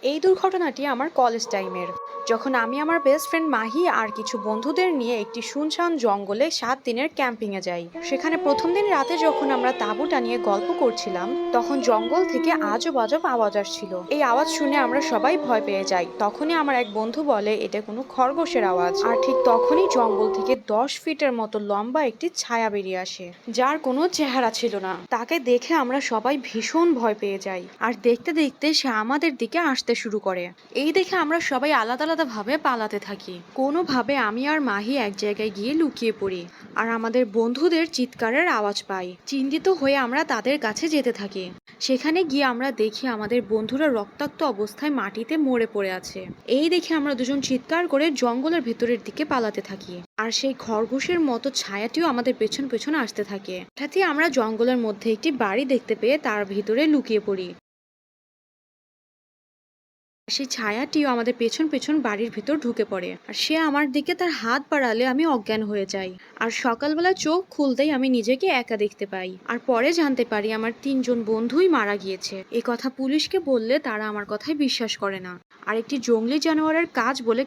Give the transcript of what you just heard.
এই দুর্ঘটনাটি আমার কলেজ টাইমের, যখন আমি আমার বেস্ট ফ্রেন্ড মাহি আর কিছু বন্ধুদের নিয়ে একটি শুনশান জঙ্গলে 7 দিনের ক্যাম্পিংয়ে যাই। সেখানে প্রথম দিন রাতে যখন আমরা তাঁবু টানিয়ে গল্প করছিলাম, তখন জঙ্গল থেকে আজব আজব আওয়াজ আসছিল। এই আওয়াজ শুনে আমরা সবাই ভয় পেয়ে যাই। তখনই আমার এক বন্ধু বলে এটা কোনো খরগোশের আওয়াজ, আর ঠিক তখনই জঙ্গল থেকে 10 ফিটের মতো লম্বা একটি ছায়া বেরিয়ে আসে, যার কোনো চেহারা ছিল না। তাকে দেখে আমরা সবাই ভীষণ ভয় পেয়ে যাই, আর দেখতে দেখতে সে আমাদের দিকে আসতে শুরু করে। এই দেখে আমরা সবাই আলাদা আলাদা ভাবে পালাতে থাকি। কোনোভাবে আমি আর মাহি এক জায়গায় গিয়ে লুকিয়ে পড়ি, আর আমাদের বন্ধুদের চিৎকারের আওয়াজ পাই। চিন্তিত হয়ে আমরা তাদের কাছে যেতে থাকি। সেখানে গিয়ে আমরা দেখি আমাদের বন্ধুরা রক্তাক্ত অবস্থায় মাটিতে মরে পড়ে আছে। এই দেখে আমরা দুজন চিৎকার করে জঙ্গলের ভেতরের দিকে পালাতে থাকি, আর সেই খরগোশের মতো ছায়াটিও আমাদের পেছন পেছন আসতে থাকে। হঠাৎই আমরা জঙ্গলের মধ্যে একটি বাড়ি দেখতে পেয়ে তার ভিতরে লুকিয়ে পড়ি। সেই ছায়াটিও আমাদের পেছন পেছন বাড়ির ভিতর ঢুকে পড়ে, আর সে আমার দিকে তার হাত বাড়ালে আমি অজ্ঞান হয়ে যাই। আর সকালবেলা চোখ খুলতেই আমি নিজেকে একা দেখতে পাই, আর পরে জানতে পারি আমার 3জন বন্ধুই মারা গিয়েছে। এই কথা পুলিশকে বললে তারা আমার কথায় বিশ্বাস করে না, আর একটি জঙ্গলি জানোয়ারের কাজ বলে